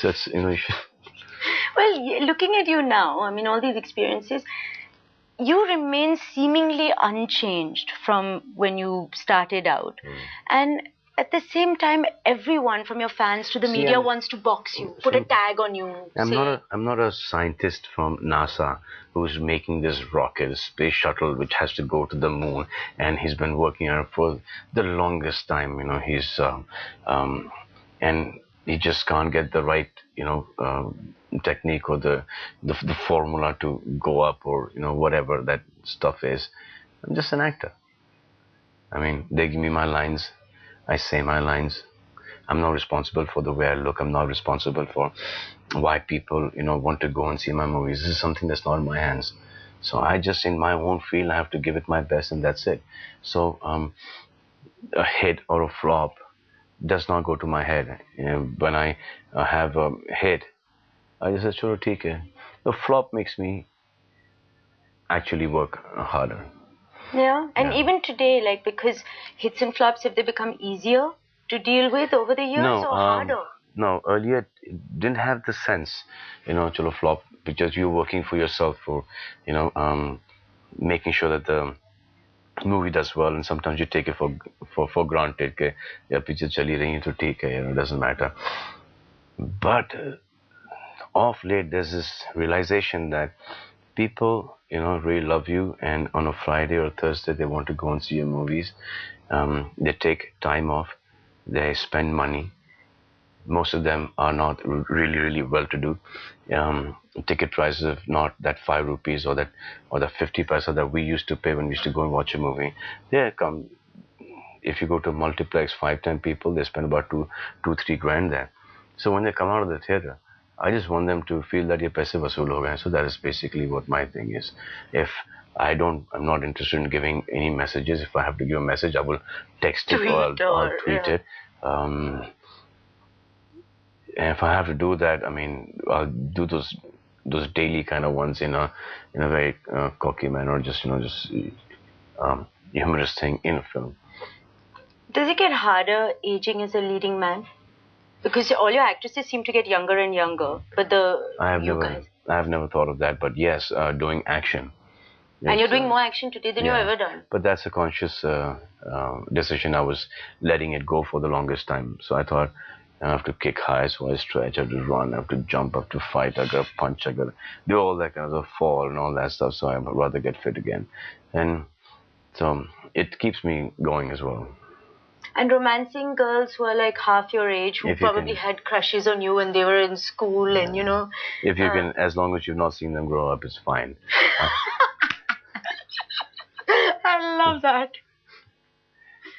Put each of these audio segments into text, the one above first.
So it's, Well, looking at you now, I mean, all these experiences, you remain seemingly unchanged from when you started out. And at the same time, everyone from your fans to the See, media wants to box you, put a tag on you. I'm not a scientist from NASA who's making this rocket, a space shuttle, which has to go to the moon, and he's been working on it for the longest time. He's and he just can't get the right, technique or the formula to go up, or whatever that stuff is. I'm just an actor. I mean, they give me my lines, I say my lines. I'm not responsible for the way I look. I'm not responsible for why people, want to go and see my movies. This is something that's not in my hands. So I just, in my own field, I have to give it my best, and that's it. So a hit or a flop does not go to my head. When I have a hit, I just say, "Chalo, theek hai." The flop makes me actually work harder. Yeah, and even today, like, because hits and flops, have they become easier to deal with over the years, or harder? No, earlier it didn't have the sense, chalo flop, because you're working for yourself for, making sure that the movie does well, and sometimes you take it for granted कि यार picture चली रही है तो ठीक है, it doesn't matter. But of late, there's this realization that people, really love you, and on a Friday or Thursday, they want to go and see your movies. They take time off, they spend money. Most of them are not really, really well-to-do. Ticket prices of not that 5 rupees or the 50 paisa that we used to pay when we used to go and watch a movie. They come. If you go to a multiplex, 5, 10 people, they spend about 2, 3 grand there. So when they come out of the theater, I just want them to feel that ye paise vasool ho gaye. So that is basically what my thing is. If I'm not interested in giving any messages. If I have to give a message, I will text it, or I'll tweet it. And if I have to do that, I mean, I'll do those daily kind of ones in a very cocky manner, just humorous thing in a film. Does it get harder aging as a leading man? Because all your actresses seem to get younger and younger, but I have never thought of that, but yes, doing action. And you're doing more action today than you've ever done. But that's a conscious decision. I was letting it go for the longest time. So I thought, I have to kick high, so I stretch, I have to run, I have to jump, I have to fight, I got to punch, I got to do all that kind of fall and all that stuff. So I'd rather get fit again. And so it keeps me going as well. And romancing girls who are like half your age, who probably had crushes on you when they were in school, and If you can, as long as you've not seen them grow up, it's fine. I love that.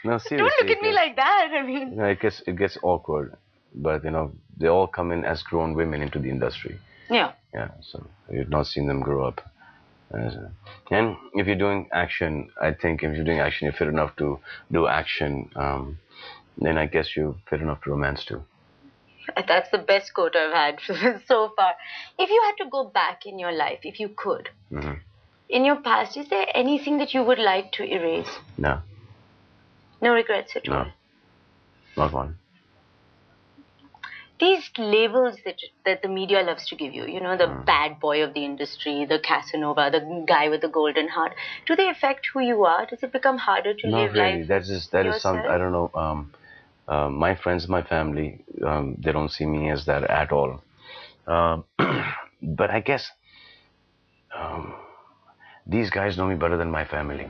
No, seriously. Don't look at me like that. I mean, it gets awkward, but they all come in as grown women into the industry. Yeah. Yeah. So you've not seen them grow up. And if you're doing action, I think if you're doing action, you're fit enough to do action. Then I guess you're fit enough to romance too. That's the best quote I've had so far. If you had to go back in your life, if you could, in your past, is there anything that you would like to erase? No. No regrets at all? No. Not one. These labels that the media loves to give you, the bad boy of the industry, the Casanova, the guy with the golden heart, do they affect who you are? Does it become harder to live life? That is some, I don't know, my friends, my family, they don't see me as that at all. But I guess these guys know me better than my family.